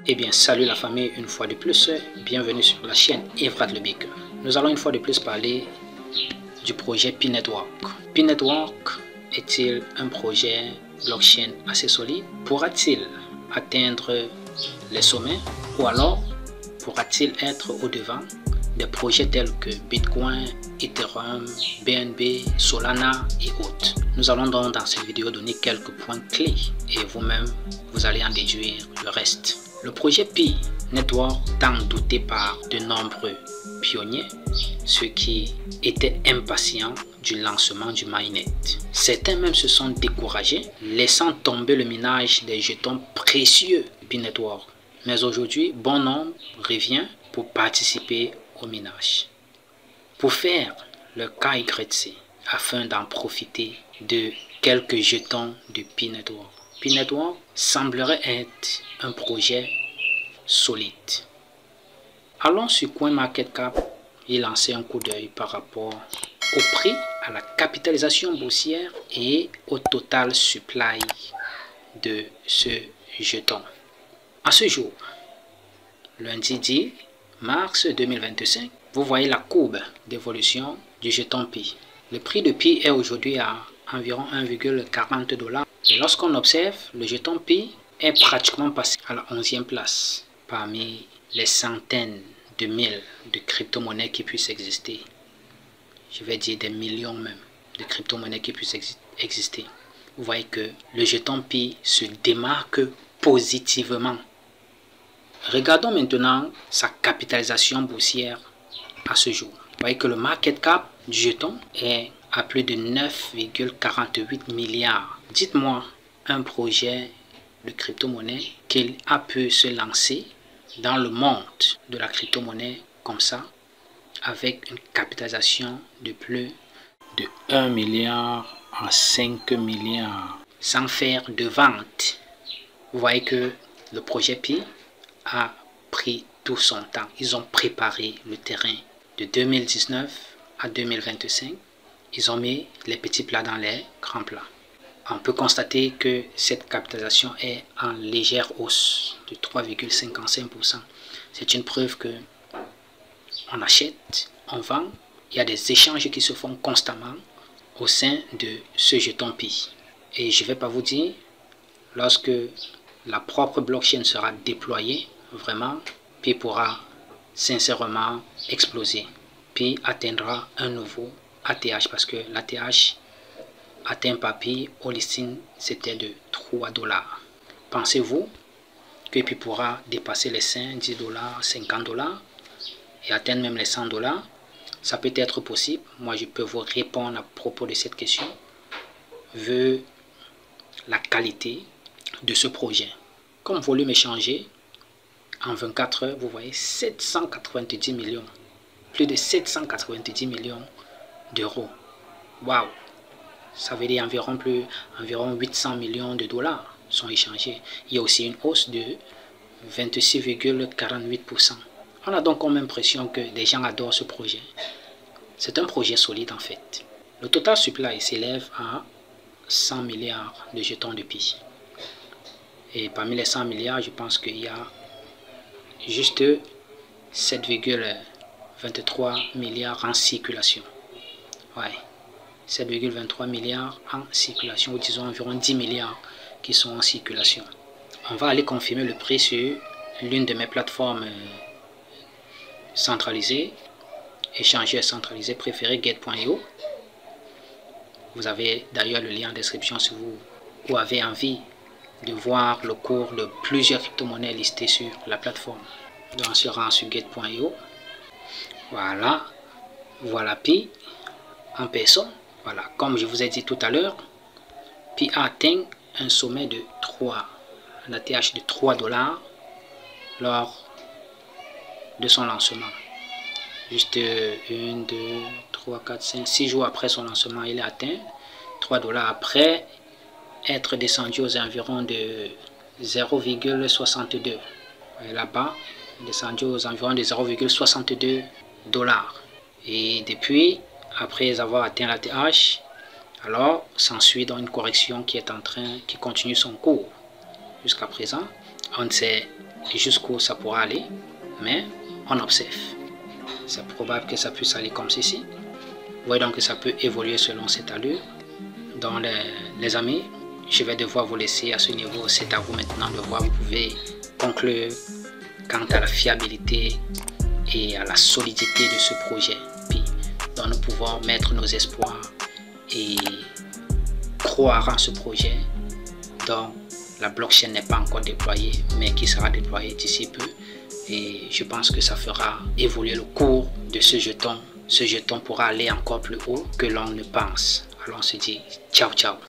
Eh bien, salut la famille, une fois de plus, bienvenue sur la chaîne Evrad Le Beaker. Nous allons une fois de plus parler du projet Pi Network. Pi Network est-il un projet blockchain assez solide? Pourra-t-il atteindre les sommets ou alors pourra-t-il être au-devant des projets tels que Bitcoin, Ethereum, BNB, Solana et autres? Nous allons donc dans cette vidéo donner quelques points clés et vous-même, vous allez en déduire le reste. Le projet Pi Network, tant douté par de nombreux pionniers, ceux qui étaient impatients du lancement du mainnet. Certains même se sont découragés, laissant tomber le minage des jetons précieux Pi Network. Mais aujourd'hui, bon nombre revient pour participer au minage. Pour faire le KYC, afin d'en profiter de quelques jetons de Pi Network. Pi Network semblerait être un projet solide. Allons sur CoinMarketCap et lancer un coup d'œil par rapport au prix, à la capitalisation boursière et au total supply de ce jeton. À ce jour, lundi 10 mars 2025, vous voyez la courbe d'évolution du jeton Pi. Le prix de Pi est aujourd'hui à environ 1,40 $. Et lorsqu'on observe, le jeton Pi est pratiquement passé à la 11e place parmi les centaines de mille de crypto-monnaies qui puissent exister. Je vais dire des millions même de crypto-monnaies qui puissent exister. Vous voyez que le jeton Pi se démarque positivement. Regardons maintenant sa capitalisation boursière à ce jour. Vous voyez que le market cap du jeton est à plus de 9,48 milliards. Dites-moi un projet de crypto-monnaie qu'il a pu se lancer dans le monde de la crypto-monnaie comme ça, avec une capitalisation de plus de 1 milliard à 5 milliards, sans faire de vente. Vous voyez que le projet Pi a pris tout son temps. Ils ont préparé le terrain de 2019 à 2025. Ils ont mis les petits plats dans les grands plats. On peut constater que cette capitalisation est en légère hausse de 3,55%. C'est une preuve que on achète, on vend. Il y a des échanges qui se font constamment au sein de ce jeton Pi. Et je ne vais pas vous dire, lorsque la propre blockchain sera déployée, vraiment, Pi pourra sincèrement exploser. Pi atteindra un nouveau ATH parce que l'ATH atteint par Pi au listing c'était de 3 $. Pensez-vous que Pi pourra dépasser les 5, 10 $, 50 $ et atteindre même les 100 $? Ça peut être possible. Moi je peux vous répondre à propos de cette question vu la qualité de ce projet. Comme volume échangé en 24 heures, vous voyez 790 millions, plus de 790 millions d'euros. Waouh, ça veut dire environ 800 millions de dollars sont échangés. Il y a aussi une hausse de 26,48%. On a donc comme impression que les gens adorent ce projet. C'est un projet solide en fait. Le total supply s'élève à 100 milliards de jetons de Pi. Et parmi les 100 milliards, je pense qu'il y a juste 7,23 milliards en circulation. Ouais, 7,23 milliards en circulation, ou disons environ 10 milliards qui sont en circulation. On va aller confirmer le prix sur l'une de mes plateformes centralisées, échangeurs centralisés préférés, Gate.io. Vous avez d'ailleurs le lien en description si vous avez envie de voir le cours de plusieurs crypto-monnaies listées sur la plateforme. Donc on se rend sur Gate.io. Voilà, voilà Pi en personne. Voilà, comme je vous ai dit tout à l'heure, Pi a atteint un sommet de 3, un ATH de 3 $ lors de son lancement. Juste 1, 2, 3, 4, 5, 6 jours après son lancement, il a atteint 3 $ après être descendu aux environs de 0,62. Là-bas, descendu aux environs de 0,62 $. Et depuis, après avoir atteint la TH, alors s'ensuit une correction qui continue son cours. Jusqu'à présent, on ne sait jusqu'où ça pourra aller, mais on observe. C'est probable que ça puisse aller comme ceci. Vous voyez donc que ça peut évoluer selon cette allure. Donc les amis, je vais devoir vous laisser à ce niveau. C'est à vous maintenant de voir. Vous pouvez conclure quant à la fiabilité et à la solidité de ce projet. Puis, donc nous pouvons mettre nos espoirs et croire en ce projet. Donc la blockchain n'est pas encore déployée, mais qui sera déployée d'ici peu. Et je pense que ça fera évoluer le cours de ce jeton. Ce jeton pourra aller encore plus haut que l'on ne pense. Alors on se dit ciao ciao.